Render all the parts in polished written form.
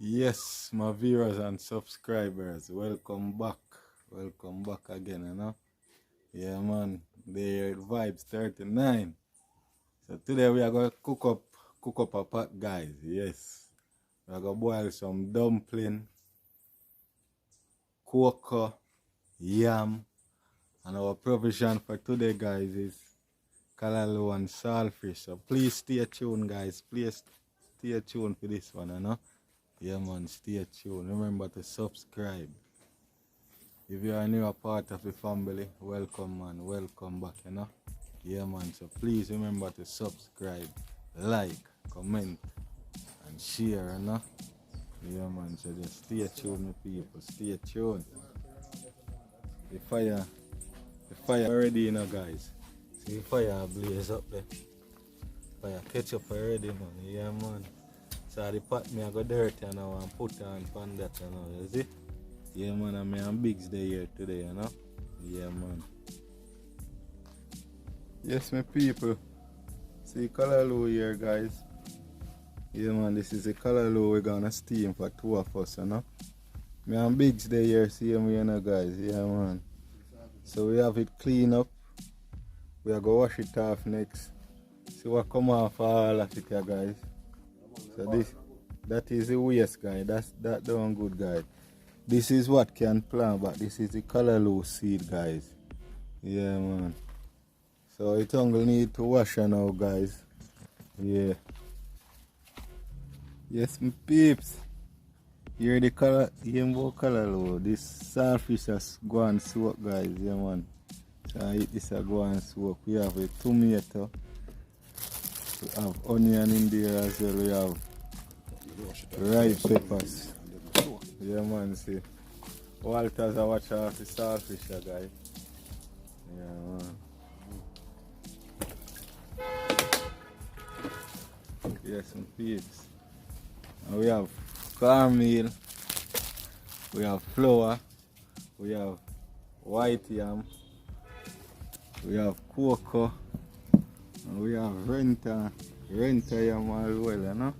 Yes, my viewers and subscribers, welcome back. Welcome back again, Yeah, man. The Vibes 39. So today we are going to cook up a pot, guys. Yes. We are going to boil some dumpling, cocoa, yam, and our provision for today, guys, is callaloo and saltfish. So please stay tuned, guys. Please stay tuned for this one, Yeah, man, stay tuned. Remember to subscribe. If you are new a part of the family, welcome, man. Welcome back. Yeah, man. So please remember to subscribe, like, comment, and share. Yeah, man. So just stay tuned, my people. Stay tuned. The fire already, guys. See the fire blaze up there. Fire catch up already, man. Yeah, man. So the pot me I go dirty now and put on that, You see? Yeah, man. I'm Biggs Day here today. Yeah, man. Yes, my people. See callaloo here, guys. Yeah, man. This is the callaloo we're gonna steam for two of us. Me and Biggs Day here, see me, guys. Yeah, man. So we have it clean up. We are gonna wash it off next. See what come off all of it here, guys. So that is the waste, guys. That done good, guys. This is what can plant, but this is the callaloo seed, guys. Yeah, man. So it only need to wash now, guys. Yeah. Yes, my peeps. Here the callaloo. This saltfish has go and soak, guys. Yeah, man. So I eat this go and soak. We have a tomato. We have onion in there as well. We have ripe peppers. Yeah, man. See. Walter's a watch off the saltfish, guys. Yeah, man. Yes, my peeps. And we have cornmeal, we have flour, we have white yam, we have cocoa, and we have renta yam as well, Yeah, man.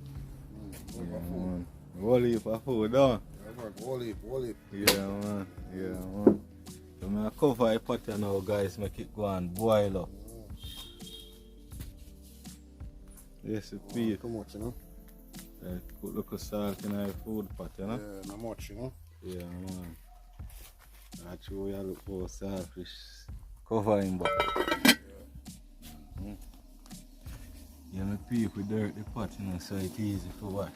Whole heap of food, Whole heap. Yeah, man. So I'm going to cover the pot now, guys, make it go and boil up. Yes, the peas. Too much, Put little salt in the food pot, Yeah, not much, Yeah, man. Actually, we look for saltfish. Cover him back. Yeah, my people dirt the pot, so it's easy to wash.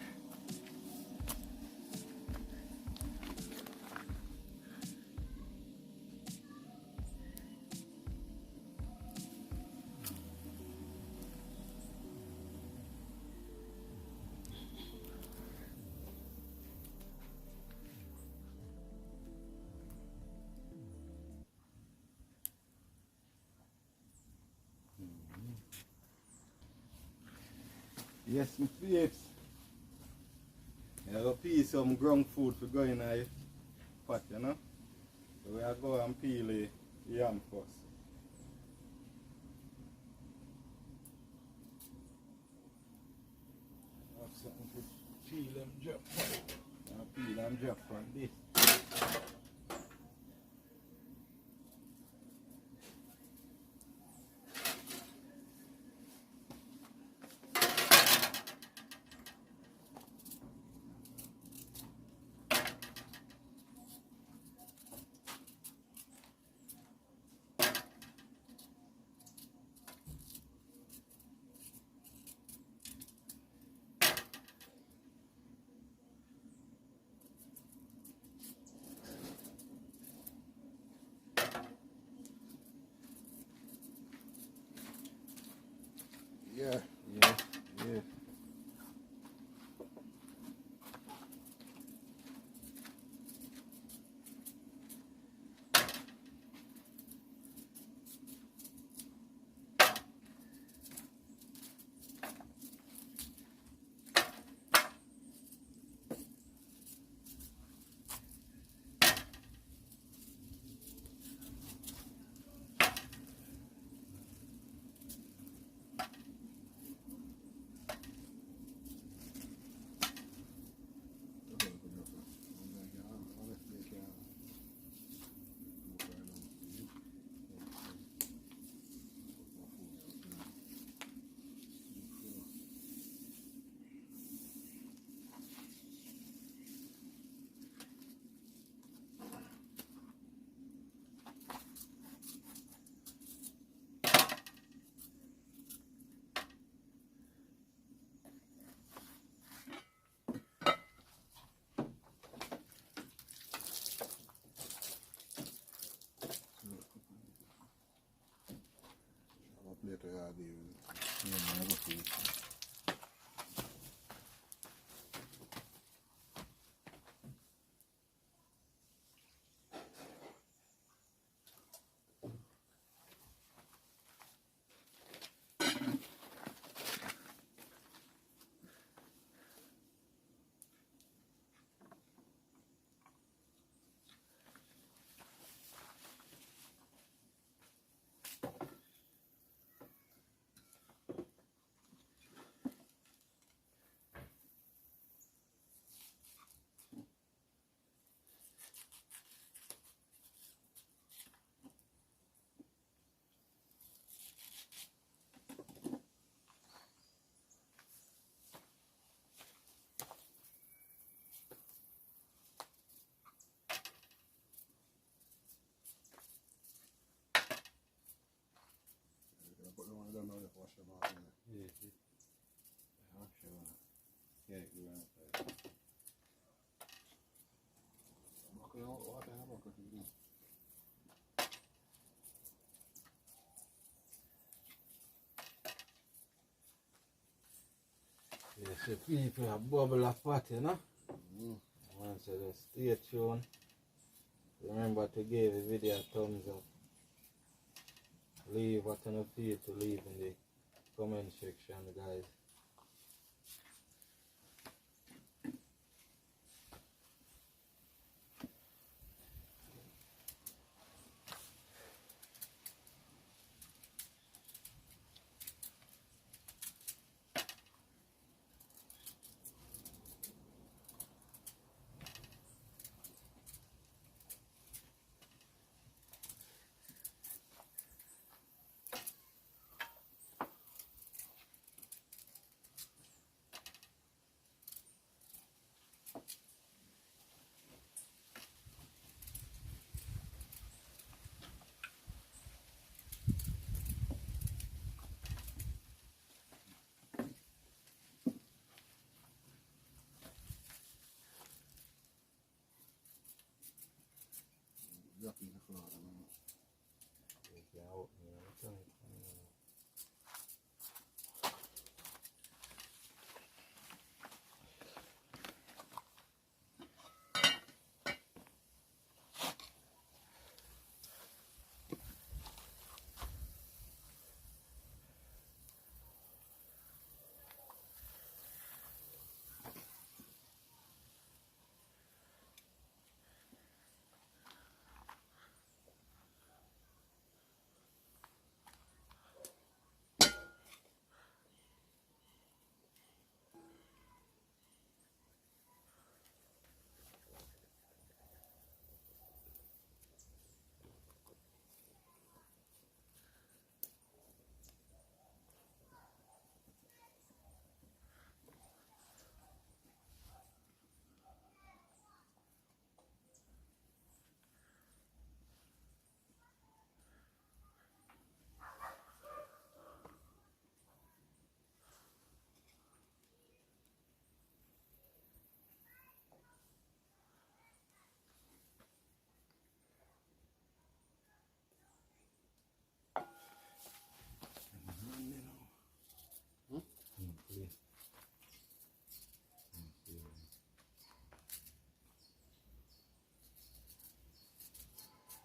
Yes, my peeps. I will peel some ground food for going in the pot, So we are going and peel the yam first. I have something to peel them drop from. Peel them drop from this. Yeah. Yeah. deal. Yeah, man, I go for it. Yeah, but the one I don't know if wash them out. Yeah, I'm sure. Yeah, you're right. Buckle out, water in a bucket. You know. Yeah, so people are bubble of pot, you know? Mm. Man, so just stay tuned. Remember to give the video a thumbs up. Leave what you feel to leave in the comment section, guys. Drop in the floor. You know.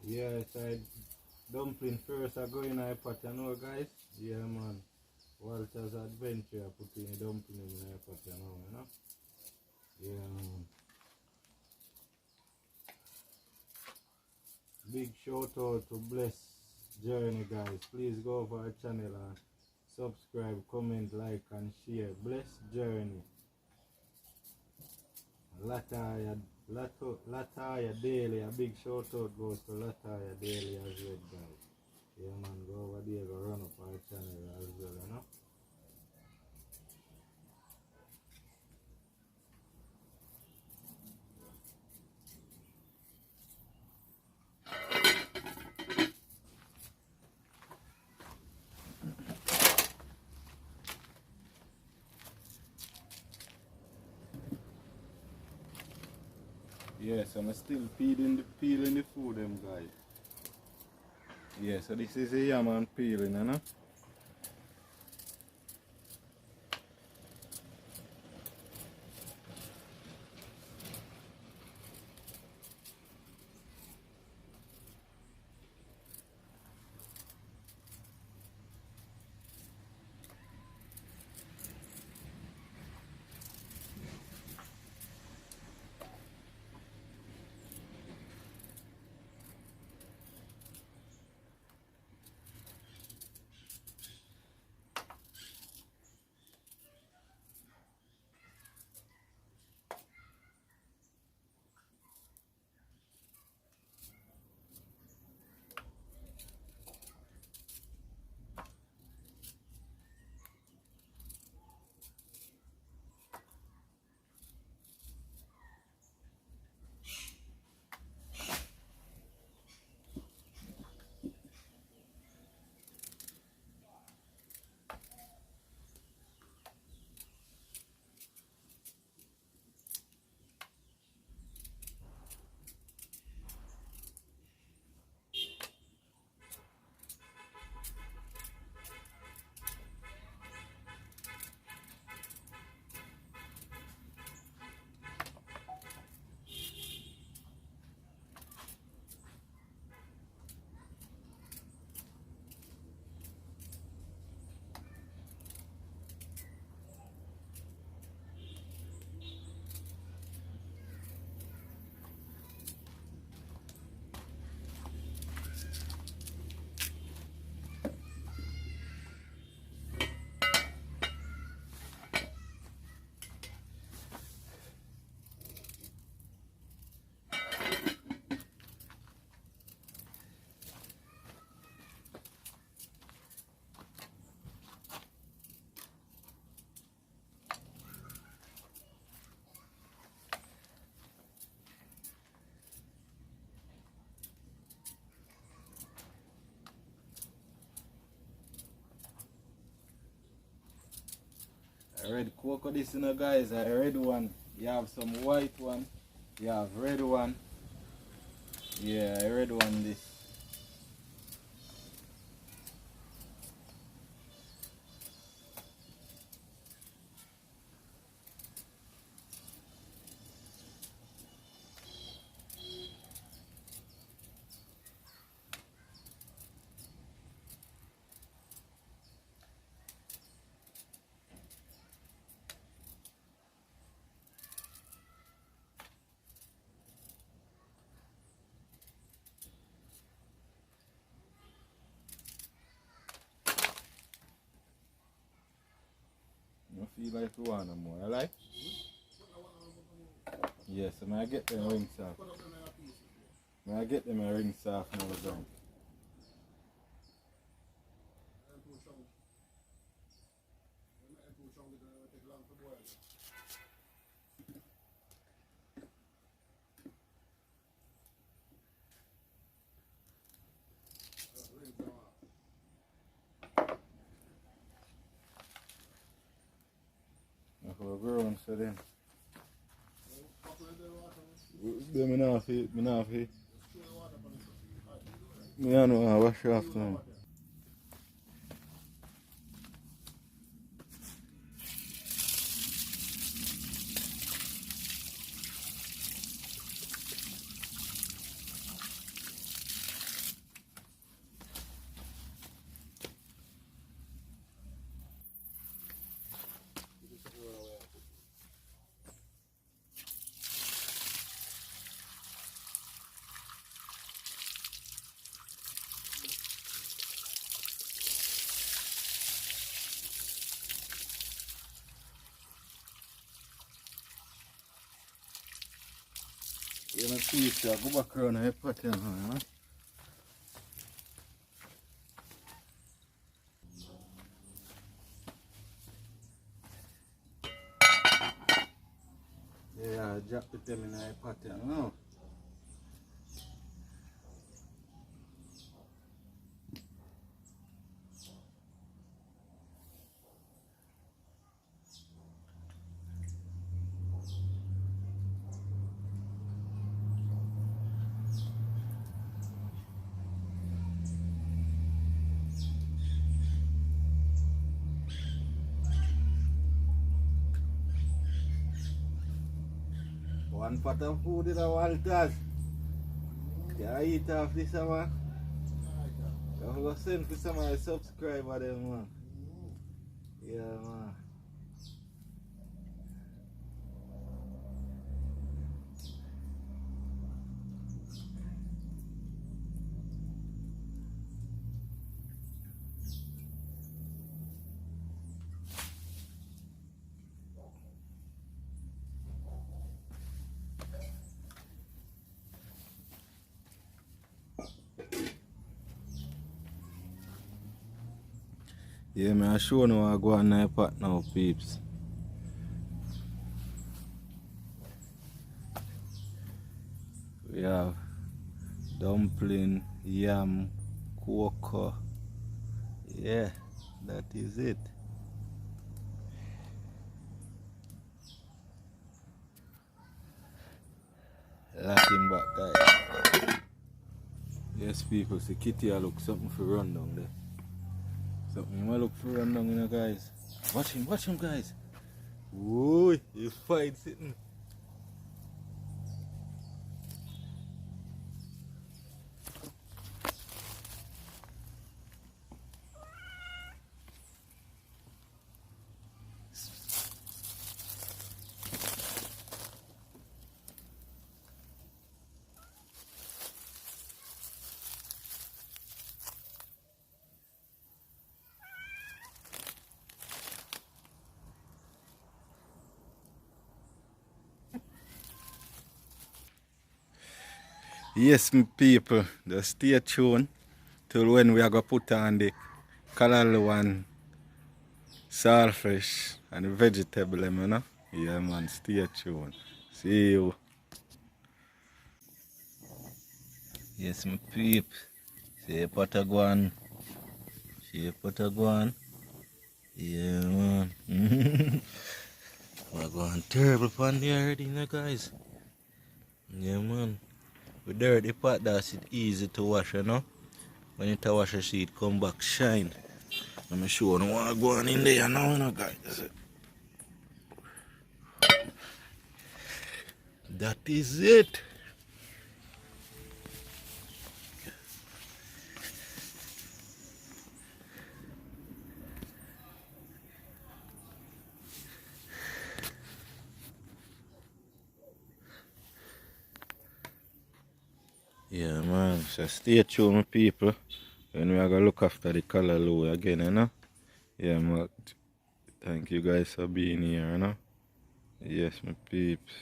Yeah, so dumpling first I go in a pot, you know, guys? Yeah, man. Walter's Adventure, I put in a dumpling in a pot, you know? Yeah, man. Big shout out to Bless Journey, guys. Please go over our channel and subscribe, comment, like, and share. Bless Journey. Lataya Daily, a big shout out goes to Lataya Daily as well, guys. Yeah, man, go over there, go run up our channel as well, you know? Yes, I'm still peeling the food, them guys. Yeah, so this is a yam and peeling, you know? red cocoa this, you know, guys. A red one. You have some white one. You have red one. Yeah, a red one this. You feel like you want no more, I like? Yes, and I get them ring soft. When I get them a ring soft now down. If we're growing, so then. Me not fit, me not fit. Me don't know how to wash off now. You know, see, go back around and you put them on, huh? Yeah, drop them in the pot, you know. One pot of food in the Walters. Can I eat off this, man? I'm going to send for some of the subscribers, them, man. Yeah, man. Yeah, man, I sure know I go on my pot now, peeps. We have dumpling, yam, cocoa. Yeah, that is it. Lock him back, guys. Yes, people, see Kitty, I look something for run down there. Something I look for run down, you know, guys. Watch him, guys. Whoa, he's fine sitting. Yes, my people, just stay tuned till when we are going to put on the Kalalu and saltfish and the vegetable, you know? Yeah, man, stay tuned. See you. Yes, my peep. See Pataguan. See Pataguan. Yeah, man. We're going terrible fun there already, you know, guys. Yeah, man. With dirty pot, that's it easy to wash, you know. When you to wash, you see it come back shine. Let me show you what go on in there now, you know, guys. That is it. Yeah, man. So stay tuned, people. When we are going to look after the color low again, you know. Yeah, man. Thank you guys for being here, you know. Yes, my peeps.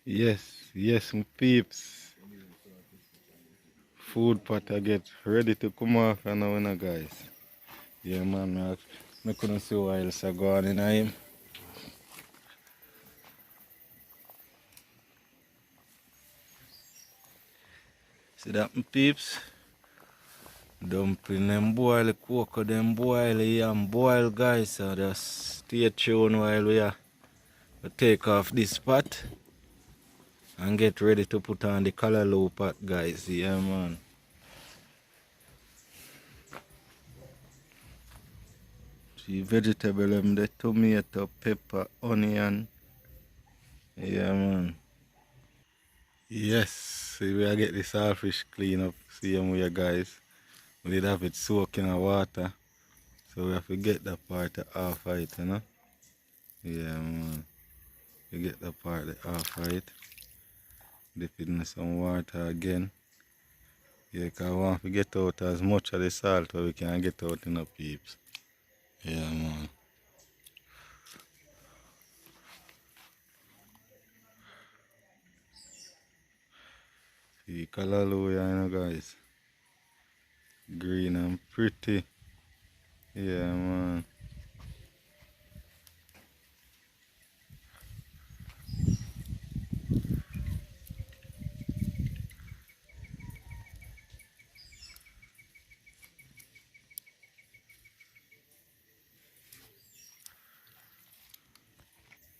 Yes, my peeps. Food pot I get ready to come off now, you know, guys. Yeah, man. I couldn't see what else I go on in him. See that, my peeps? Dumpling them boil, cocoa them boil, yam boil, guys. So just stay tuned while we take off this pot and get ready to put on the callaloo pot, guys. Yeah, man. See vegetable them, the tomato, pepper, onion. Yeah, man. Yes, see we are get the saltfish clean up, same way, guys. We did have it soaking in water, so we have to get that part off of it, you know. Yeah, man. We get the part off of it. Dip it in some water again. Yeah, because we want to get out as much of the salt as we can get out in the peeps. Yeah, man. See, hallelujah, you know, guys. Green and pretty. Yeah, man.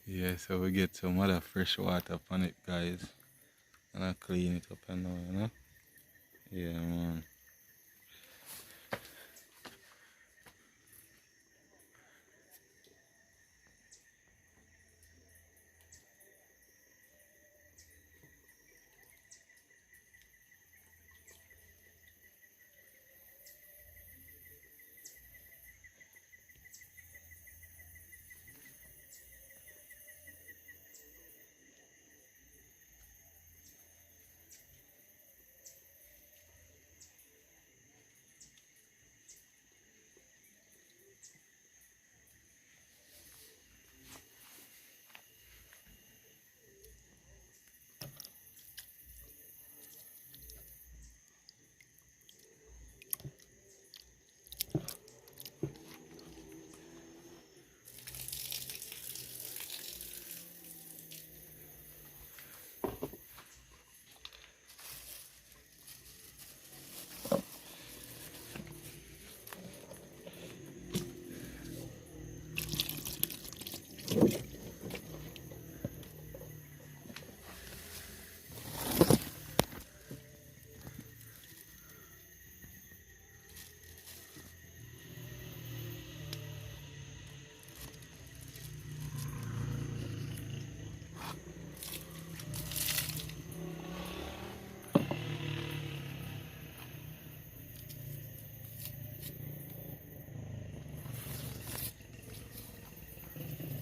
Yeah, so we get some other fresh water upon it, guys. And I clean it up and now, you know? Yeah, man.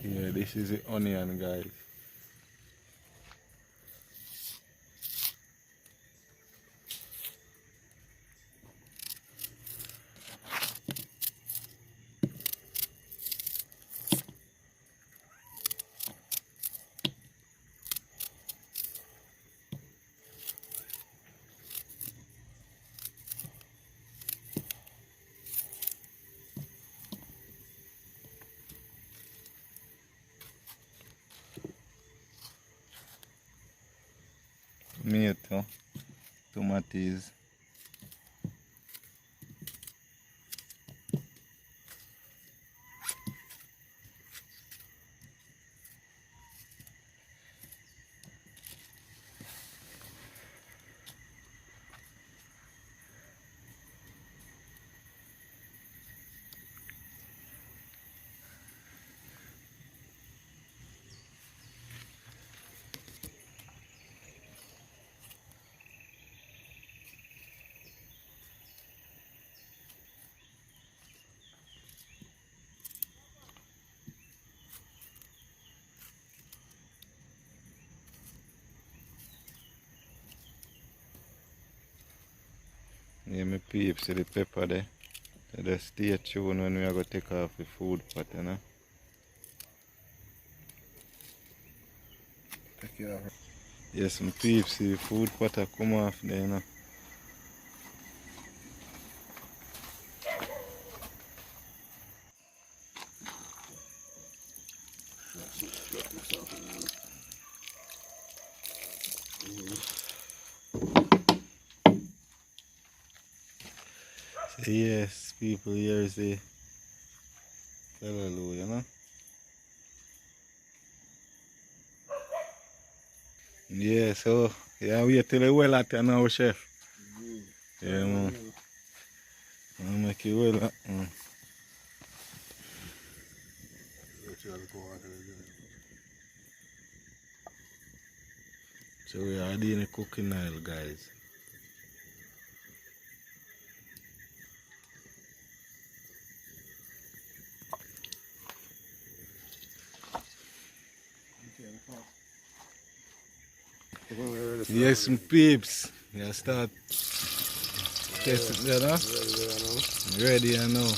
Yeah, this is the onion, guys. Tomato, tomatoes. Yeah, me peeps, see the pepper there. So just stay tuned when we are going to take off the food pot, you know. Take care of her. Yes, my peeps, see the food pot a come off there, you know. Look myself in there. So yes, people, here's the callaloo, you know. Yeah, so, yeah, wait till it well at you now, chef. Yeah, man. I'll make it well. So we are doing the cooking oil, guys. Yes, my peeps. Yeah, start testing, you know. Ready, I know.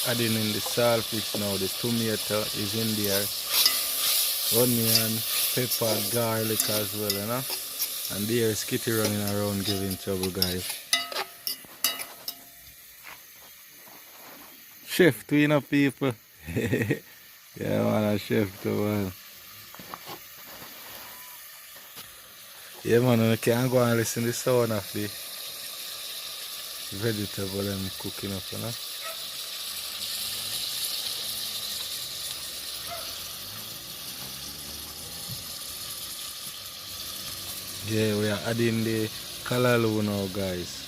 Adding in the saltfish now, the tomato is in there, onion, pepper, garlic as well, you know. And there's Kitty running around giving trouble, guys. Chef to, you know, people. Yeah, man, a chef to, man. Yeah, man, I can't go and listen to the sound of the vegetable I'm cooking up, you know. Yeah, we are adding the callaloo now, guys.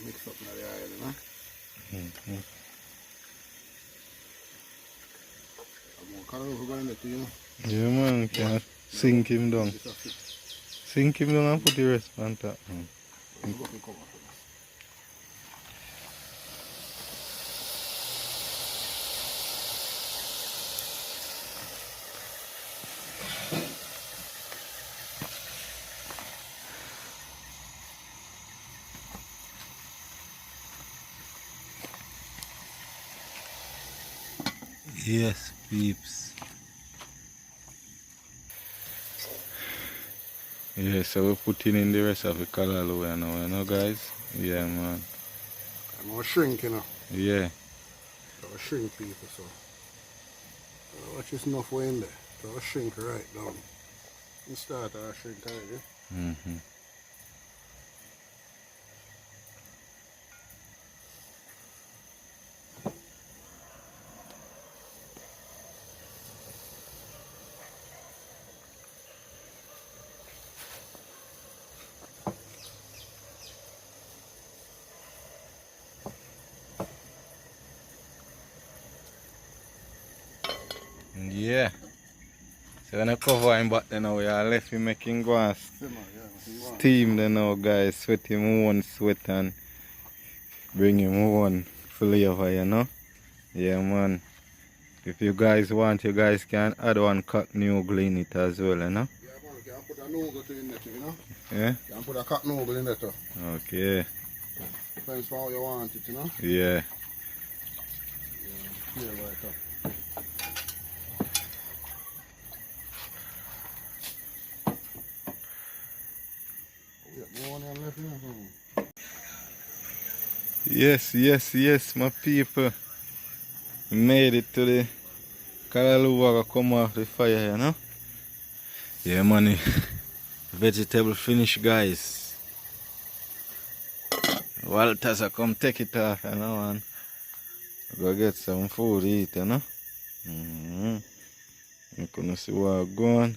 Mix up now the oil, you know. I'm going to cut over going there, you know. Yeah, man, can sink him down. Sink him down and put the rest on top. Yes, peeps. Yeah, so we're putting in the rest of the callaloo now, you know, guys? Yeah, man. I'm going to shrink, you know. Yeah. So I shrink people, so. Watch this enough way in there. So I shrink right down. You start to shrink already. Mm-hmm. Yeah. So when I cover him back then now, we are left him making go and steam then now, guys. Sweat him one sweat and bring him one flavor, you know? Yeah, man. If you guys want, you guys can add one cut noodle in it as well, you know? Yeah, man, you can put a noodle in there too, you know? Yeah? You can put a cut noodle in there too. Okay. Depends on how you want it, you know? Yeah. Yeah, right up. Yes, yes, yes, my people. Made it to the callaloo come off the fire, you know? Yeah, man. Vegetable finish, guys. Walters, I come take it off, you know, and go get some food to eat, you know. You can see what going.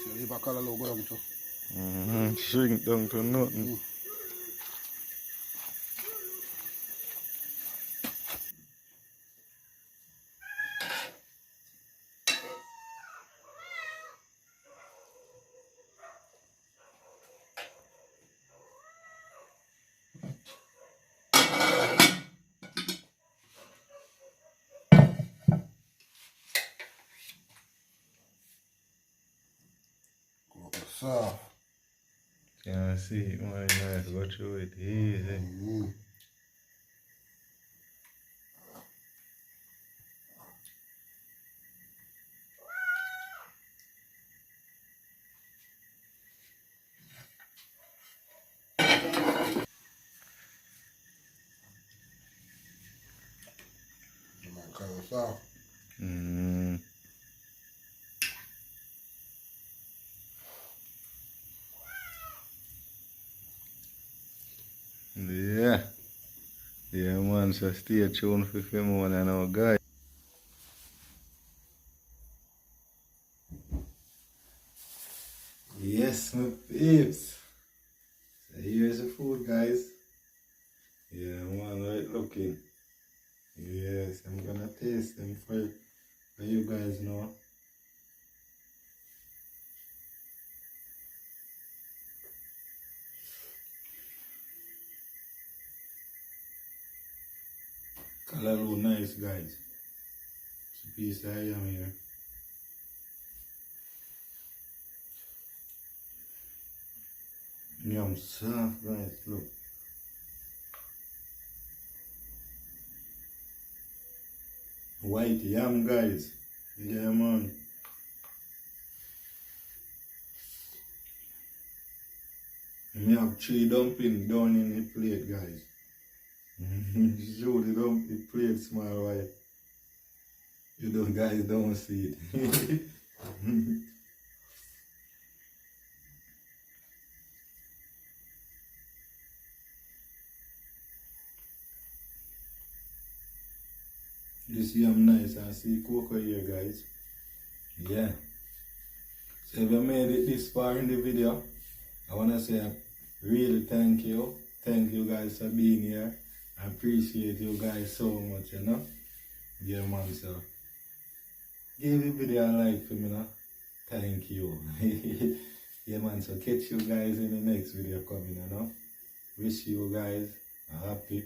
So leave a color logo down too. Shrink down to nothing. Go soft. Can I see it? Why not go through it easy? You might color soft. Yeah. Yeah, man, so stay tuned for film one and our guy. Yes, my peeps. So here's the food, guys. Yeah, man, how it looking? Yes, I'm gonna taste them for you guys now. Color look nice, guys. It's a piece of yam here. Yum soft, guys, look. White yam, guys. Yeah, man. And we have 3 dumplings down in the plate, guys. Show the dumpling plate small white. You don't, guys don't see it. This yam nice and see cocoa here, guys. Yeah. So if you made it this far in the video, I wanna say a really thank you. Thank you guys for being here. I appreciate you guys so much, you know. Yeah, man, so give the video a like for me, you know. Thank you. Yeah, man, so catch you guys in the next video coming, you know. Wish you guys a happy